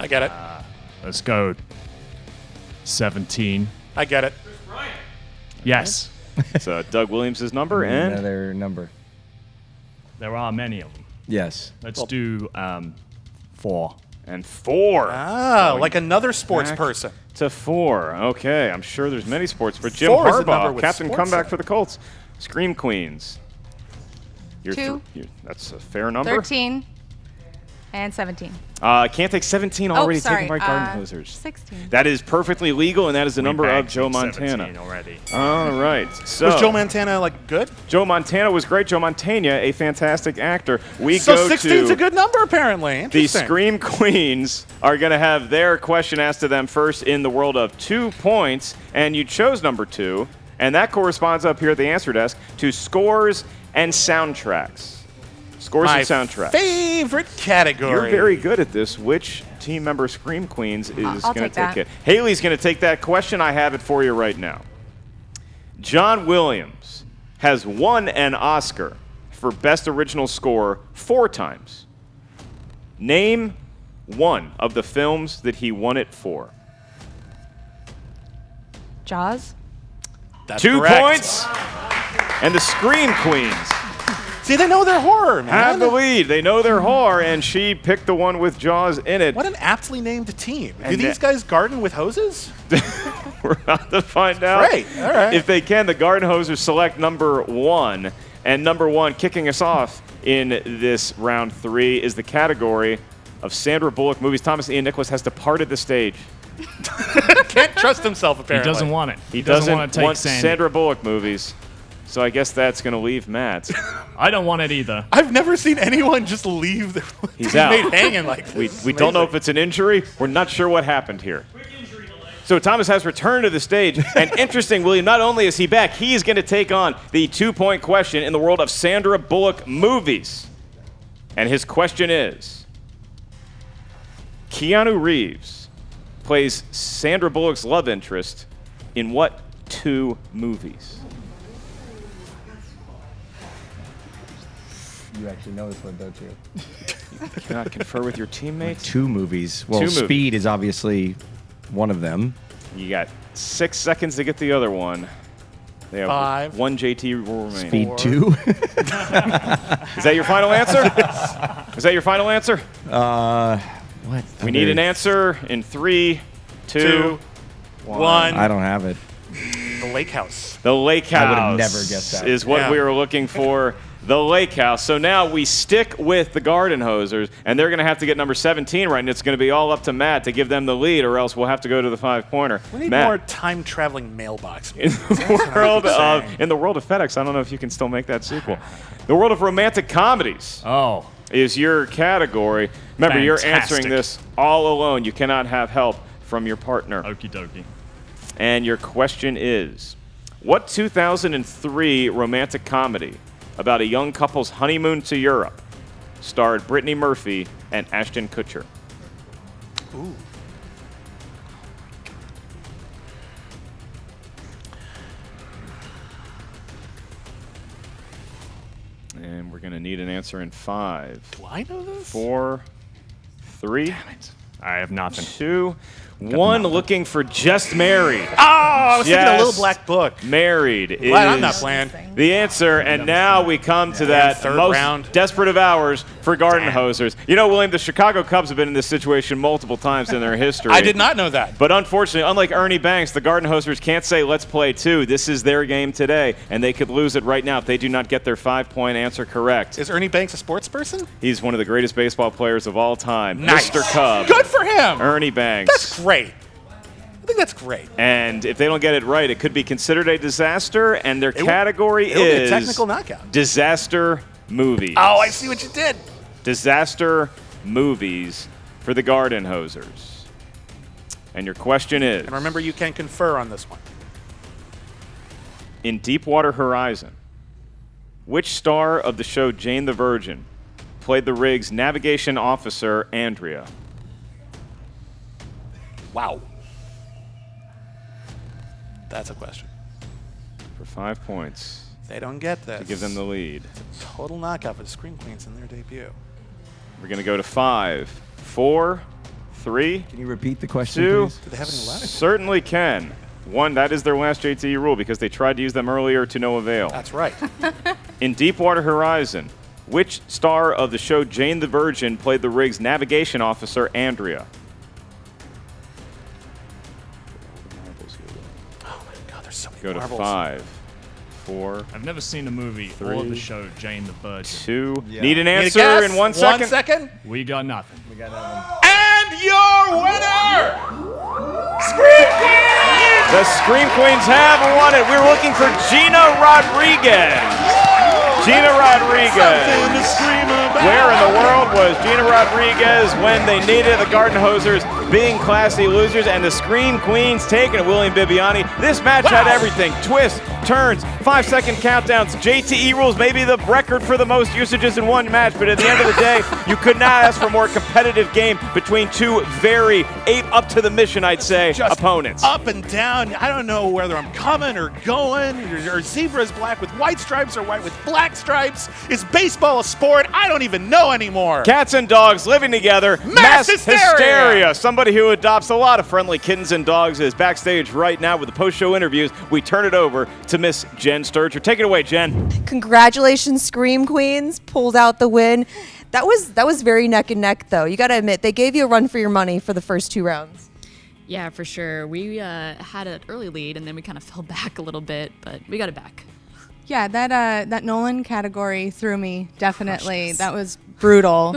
I get it. Let's go. 17. I get it. Yes. So Doug Williams' number and Another number. There are many of them. Yes. Let's do 4. and 4. Ah, like another sports back person. To 4. Okay, I'm sure there's many sports. But Jim 4 is the number Harbaugh, with captain sports comeback in it. for the Colts. Scream Queens. You're 2. That's a fair number. 13 and 17. Can't take 17 already sorry. taken by Gardenhosers. 16. That is perfectly legal, and that is the number of Joe bagged Montana. 17 already. All right. So Was Joe Montana like good? Joe Montana was great. Joe Montana, a fantastic actor. We So go 16's to a good number apparently. the Interesting. Scream Queens are going to have their question asked to them first in the world of 2 points, and you chose number 2, and that corresponds up here at the answer desk to scores and soundtracks. Scores My and soundtracks. favorite category. You're very good at this. Which team member Scream Queens is I'll going take to take that. it? Haley's going to take that question. I have it for you right now. John Williams has won an Oscar for Best Original Score 4 times. Name one of the films that he won it for. Jaws? That's 2 correct. points. And the Scream Queens See, they know their horror, man. have the lead. They know their horror, and she picked the one with Jaws in it. What an aptly named team. Do And these guys garden with hoses? We're about to find out. Great. All right. If they can, the Gardenhosers select number 1. And number 1, kicking us off in this round 3, is the category of Sandra Bullock movies. Thomas Ian Nicholas has departed the stage. Can't trust himself, He apparently. doesn't want it. He doesn't want to take want Sandy. Sandra Bullock movies. So I guess that's going to leave Matt. I don't want it either. I've never seen anyone just leave their He's out. teammate hanging like this. We don't know if it's an injury. We're not sure what happened here. So Thomas has returned to the stage. And interesting, William, not only is he back, he is going to take on the 2-point question in the world of Sandra Bullock movies. And his question is, Keanu Reeves plays Sandra Bullock's love interest in what 2 movies? You actually know this one, don't you? You cannot confer with your teammates? 2 movies. Well, 2 movies. Speed is obviously one of them. You got 6 seconds to get the other one. They have 5. 1 JT will remain. Speed 4. 2. Is that your final answer? Is that your final answer? What? We need an answer in 3, 2, 2, 1. I don't have it. The Lake House. The Lake House. I would have never guessed that. Is what Yeah. we were looking for. The Lake House. So now we stick with the Gardenhosers, and they're going to have to get number 17 right, and it's going to be all up to Matt to give them the lead, or else we'll have to go to the 5-pointer. We need Matt, more time-traveling mailbox. in the world of FedEx, I don't know if you can still make that sequel. The world of romantic comedies Oh, is your category. Remember, you're answering Fantastic. this all alone. You cannot have help from your partner. okie dokie. And your question is, what 2003 romantic comedy about a young couple's honeymoon to Europe starred Brittany Murphy and Ashton Kutcher? Ooh. And we're going to need an answer in 5, Do I know this? 4, 3, I have nothing. 2, 1. Looking for Just Married. Oh, I was thinking a Little Just Black Book. Married is Glad I'm not playing. the answer, and now we come to that third most round. desperate of hours for Gardenhosers. You know, William, the Chicago Cubs have been in this situation multiple times in their history. I did not know that. But unfortunately, unlike Ernie Banks, the Gardenhosers can't say, let's play 2. This is their game today, and they could lose it right now if they do not get their 5-point answer correct. Is Ernie Banks a sports person? He's one of the greatest baseball players of all time. Nice. Mr. Cub. Good for him. Ernie Banks. That's great. I think that's great. And if they don't get it right, it could be considered a disaster, and their category It'll be a is technical knockout. disaster movies. Oh, I see what you did. Disaster movies for the Gardenhosers. And your question is, And remember, you can confer on this one. in Deepwater Horizon, which star of the show Jane the Virgin played the rig's navigation officer, Andrea? Wow. That's a question. For 5 points They don't get this. to give them the lead. Total knockout for the Scream Queens in their debut. We're going to go to 5, 4, 3, Can you repeat the question, 2. please? Do they have any left? Certainly can. 1, that is their last JTE rule because they tried to use them earlier to no avail. That's right. In Deepwater Horizon, which star of the show Jane the Virgin played the rig's navigation officer, Andrea? Oh my God, there's so many Go to marbles. 5, 4, I've never seen a movie or the show Jane the Virgin. 2. Yeah. Need an Need a answer guess? in 1 second? 1 second. We got nothing. And your winner, Scream Queens! The Scream Queens have won it. We're looking for Gina Rodriguez. Gina Rodriguez. Something to scream about. Where in the world was Gina Rodriguez when they needed the Gardenhosers being classy losers and the Scream Queens taking it? William Bibiani. This match had everything. Twists, turns, 5-second countdowns, JTE rules, maybe the record for the most usages in one match, but at the end of the day, you could not ask for a more competitive game between two very up to the mission, I'd say, Just opponents. Up and down. I don't know whether I'm coming or going. Your zebra is black with white stripes or white with black black stripes? Is baseball a sport? I don't even know anymore. Cats and dogs living together. Mass hysteria. Somebody who adopts a lot of friendly kittens and dogs is backstage right now with the post-show interviews. We turn it over to Miss Jen Sturger. Take it away, Jen. Congratulations, Scream Queens. Pulled out the win. That was very neck and neck, though. You got to admit, they gave you a run for your money for the first 2 rounds. Yeah, for sure. We had an early lead, and then we kind of fell back a little bit, but we got it back. Yeah, that Nolan category threw me, definitely. Crushes. That was brutal.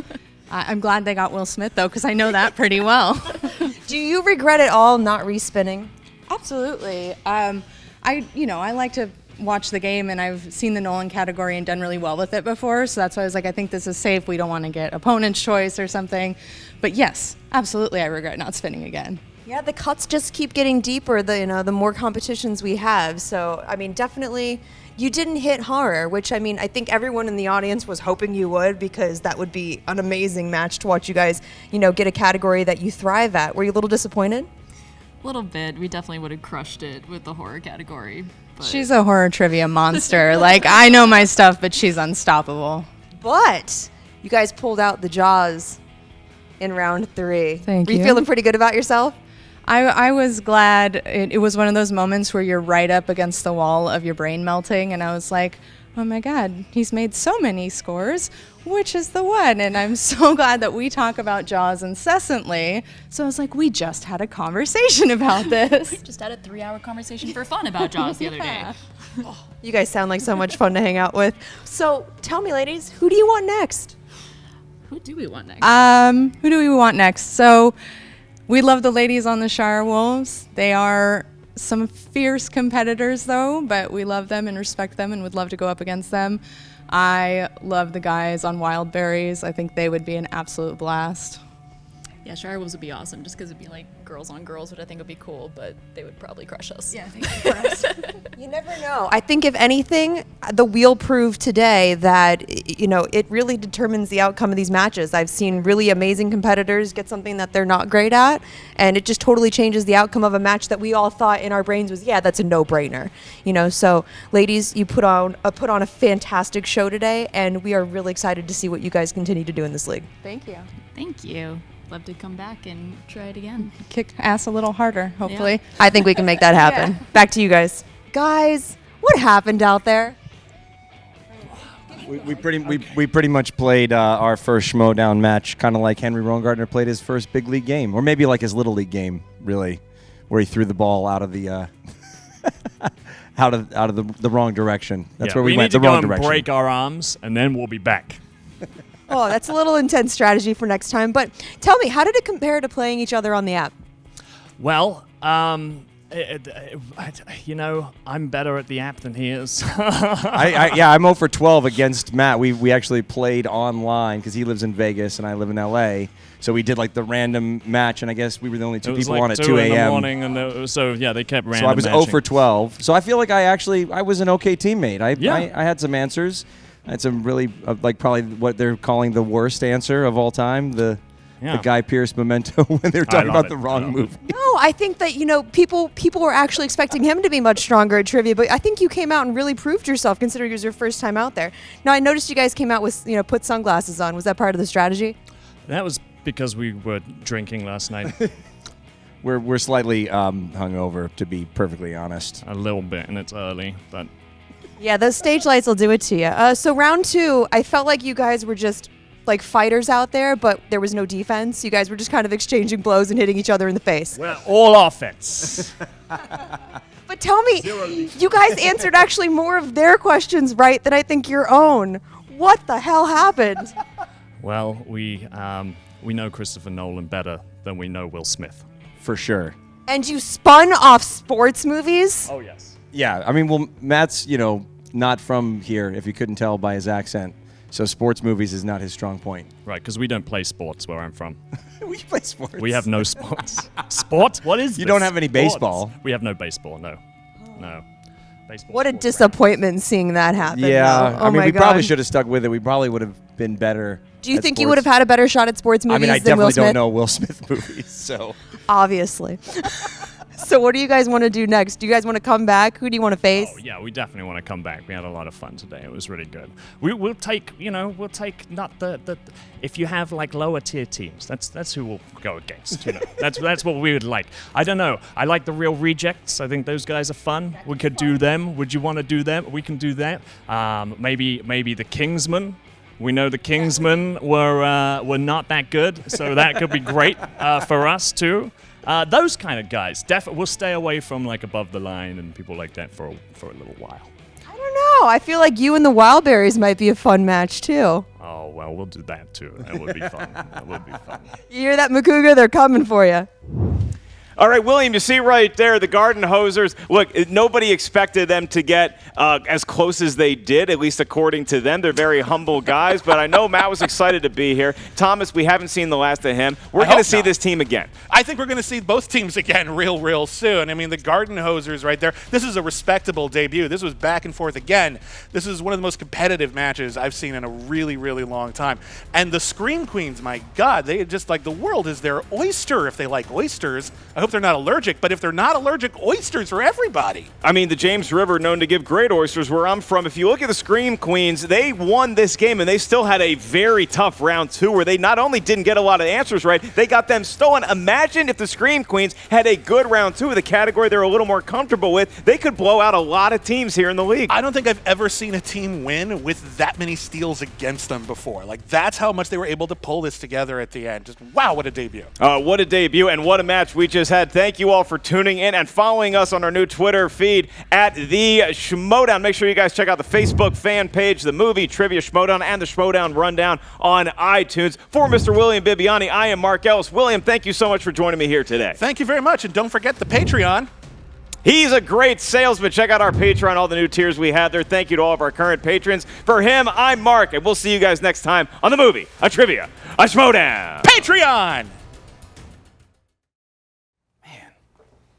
I'm glad they got Will Smith, though, because I know that pretty well. Do you regret at all not respinning? Absolutely. I like to watch the game, and I've seen the Nolan category and done really well with it before, so that's why I was like, I think this is safe. We don't want to get opponent's choice or something. But yes, absolutely, I regret not spinning again. Yeah, the cuts just keep getting deeper, the more competitions we have. So, I mean, definitely, you didn't hit horror, which, I mean, I think everyone in the audience was hoping you would, because that would be an amazing match to watch you guys, get a category that you thrive at. Were you a little disappointed? A little bit. We definitely would have crushed it with the horror category. But she's a horror trivia monster. Like, I know my stuff, but she's unstoppable. But you guys pulled out the Jaws in round 3. Thank you. Were you feeling pretty good about yourself? I was glad. It was one of those moments where you're right up against the wall of your brain melting, and I was like, oh my God, he's made so many scores. Which is the one? And I'm so glad that we talk about Jaws incessantly. So I was like, we just had a conversation about this. We just had a 3-hour conversation for fun about Jaws the other day. You guys sound like so much fun to hang out with. So tell me, ladies, who do you want next? Who do we want next? Who do we want next? So we love the ladies on the Shire Wolves. They are some fierce competitors, though, but we love them and respect them and would love to go up against them. I love the guys on Wild Berries. I think they would be an absolute blast. Yeah, Shire Wolves would be awesome, just because it'd be like girls on girls, which I think would be cool, but they would probably crush us. Yeah, I think they'd crush us. You never know. I think, if anything, the wheel proved today that, it really determines the outcome of these matches. I've seen really amazing competitors get something that they're not great at, and it just totally changes the outcome of a match that we all thought in our brains was, yeah, that's a no-brainer. So, ladies, you put on a fantastic show today, and we are really excited to see what you guys continue to do in this league. Thank you. Thank you. Love to come back and try it again. Kick ass a little harder, hopefully. Yeah. I think we can make that happen. Yeah. Back to you guys. Guys, what happened out there? We pretty much played our first Schmoedown match, kind of like Henry Rowengartner played his first big league game, or maybe like his little league game, really, where he threw the ball out of the out of the wrong direction. That's where we went the wrong direction. We need to go and break our arms, and then we'll be back. Oh, that's a little intense strategy for next time. But tell me, how did it compare to playing each other on the app? Well, I'm better at the app than he is. I'm 0 for 12 against Matt. We actually played online because he lives in Vegas and I live in LA. So we did like the random match, and I guess we were the only two people on at 2 a.m. in the morning, and they kept random. So I was matching. 0 for 12. So I feel like I was an okay teammate. I had some answers. I had some really probably what they're calling the worst answer of all time. The Guy Pearce memento when they're talking about the wrong movie. No, I think that people were actually expecting him to be much stronger at trivia, but I think you came out and really proved yourself, considering it was your first time out there. Now I noticed you guys came out with put sunglasses on. Was that part of the strategy? That was because we were drinking last night. We're slightly hungover, to be perfectly honest. A little bit, and it's early, but. Yeah, those stage lights will do it to you. So round 2, I felt like you guys were just like fighters out there, but there was no defense. You guys were just kind of exchanging blows and hitting each other in the face. We're all offense. But tell me, you guys answered actually more of their questions right than I think your own. What the hell happened? Well, we know Christopher Nolan better than we know Will Smith. For sure. And you spun off sports movies? Oh, yes. Yeah, I mean, well, Matt's, not from here, if you couldn't tell by his accent. So sports movies is not his strong point. Right, because we don't play sports where I'm from. We play sports. We have no sports. Sports? What is You don't have any baseball. We have no baseball, no. No. Baseball. What a disappointment seeing that happen. Yeah, Oh I mean, my we God. probably should have stuck with it. We probably would have been better. Do you at think you sports. would have had a better shot at sports movies I mean, I than Will definitely Smith? don't know Will Smith movies, so. Obviously. So what do you guys want to do next? Do you guys want to come back? Who do you want to face? Oh, yeah, we definitely want to come back. We had a lot of fun today. It was really good. We'll take not the if you have like lower tier teams, that's who we'll go against. That's what we would like. I don't know. I like the Real Rejects. I think those guys are fun. We could do them. Would you want to do them? We can do that. Maybe the Kingsmen. We know the Kingsmen were not that good, so that could be great for us too. Those kind of guys. We'll stay away from like above the line and people like that for a little while. I don't know. I feel like you and the Wildberries might be a fun match too. Oh well, we'll do that too. That would be fun. That would be fun. You hear that, Makuga? They're coming for you. All right, William, you see right there the Gardenhosers. Look, nobody expected them to get as close as they did, at least according to them. They're very humble guys, but I know Matt was excited to be here. Thomas, we haven't seen the last of him. We're going to see this team again. I think we're going to see both teams again real soon. I mean, the Gardenhosers right there, this is a respectable debut. This was back and forth again. This is one of the most competitive matches I've seen in a really long time. And the Scream Queens, my God, they just like the world is their oyster if they like oysters. I hope they're not allergic, but if they're not allergic, oysters for everybody. I mean, the James River known to give great oysters where I'm from. If you look at the Scream Queens, they won this game, and they still had a very tough round two where they not only didn't get a lot of answers right, they got them stolen. Imagine if the Scream Queens had a good round two, the category they're a little more comfortable with. They could blow out a lot of teams here in the league. I don't think I've ever seen a team win with that many steals against them before. Like, that's how much they were able to pull this together at the end. Just, wow, what a debut. What a debut, and what a match we just had. Thank you all for tuning in and following us on our new Twitter feed at the Schmoedown. Make sure you guys check out the Facebook fan page, the Movie Trivia Schmoedown, and the Schmoedown Rundown on iTunes. For Mr. William Bibbiani, I am Mark Ellis. William, thank you so much for joining me here today. Thank you very much, and don't forget the Patreon. He's a great salesman. Check out our Patreon, all the new tiers we have there. Thank you to all of our current patrons. For him, I'm Mark, and we'll see you guys next time on the Movie, a Trivia, a Schmoedown. Patreon!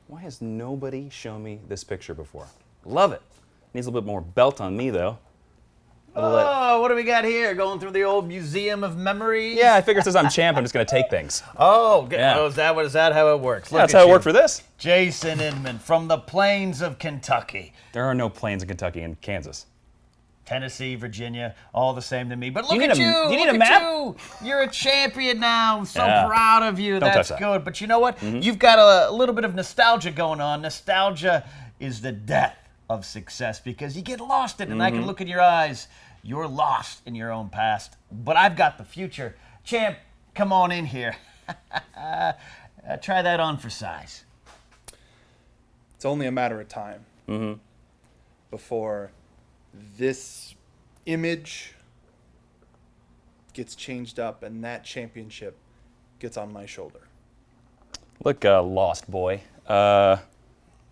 Why has nobody shown me this picture before? Love it. Needs a little bit more belt on me, though. Oh, what do we got here? Going through the old Museum of Memories? Yeah, I figure since I'm champ, I'm just going to take things. Oh, yeah. Oh, is that how it works? Yeah, that's how it worked for this. Jason Inman from the plains of Kentucky. There are no plains in Kentucky and Kansas. Tennessee, Virginia, all the same to me. But look Do you at need you. a- do you need look a at map? you. You're a champion now. I'm so Yeah. proud of you. Don't That's touch that. good. But you know what? You've got a little bit of nostalgia going on. Nostalgia is the death of success because you get lost in it. And I can look in your eyes. You're lost in your own past. But I've got the future. Champ, come on in here. Try that on for size. It's only a matter of time before this image gets changed up and that championship gets on my shoulder. Look, lost boy.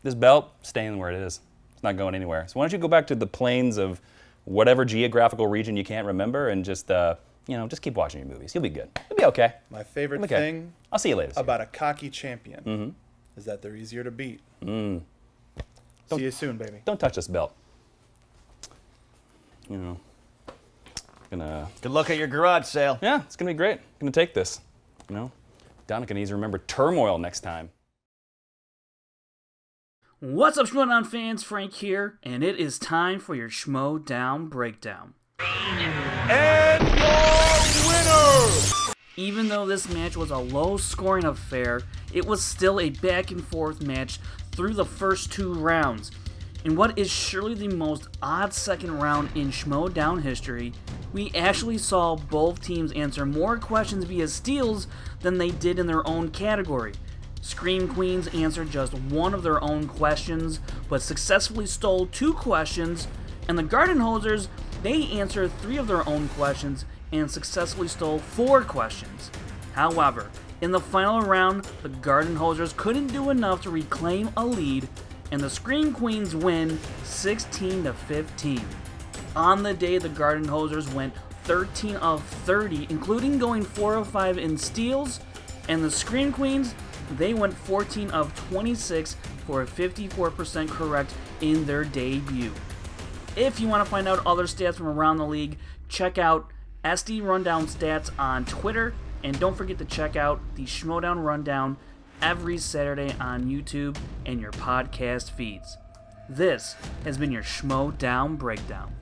This belt, staying where it is. It's not going anywhere. So why don't you go back to the plains of whatever geographical region you can't remember and just, just keep watching your movies. You'll be good. You'll be okay. My favorite Okay. thing I'll see you later. about a cocky champion is that they're easier to beat. See you soon, baby. Don't touch this belt. Gonna. Good luck at your garage sale. Yeah, it's gonna be great. Gonna take this. Donna can easily remember turmoil next time. What's up, Schmoedown fans? Frank here, and it is time for your Schmoedown breakdown. And your winner! Even though this match was a low-scoring affair, it was still a back-and-forth match through the first two rounds. In what is surely the most odd second round in Schmoedown history, we actually saw both teams answer more questions via steals than they did in their own category. Scream Queens answered just one of their own questions, but successfully stole 2 questions, and the Gardenhosers, they answered 3 of their own questions and successfully stole 4 questions. However, in the final round, the Gardenhosers couldn't do enough to reclaim a lead, and the Scream Queens win 16-15. On the day, the Gardenhosers went 13 of 30, including going 4 of 5 in steals, and the Scream Queens, they went 14 of 26 for a 54% correct in their debut. If you want to find out other stats from around the league, check out SD Rundown Stats on Twitter, and don't forget to check out the Schmoedown Rundown every Saturday on YouTube and your podcast feeds. This has been your Schmoedown Breakdown.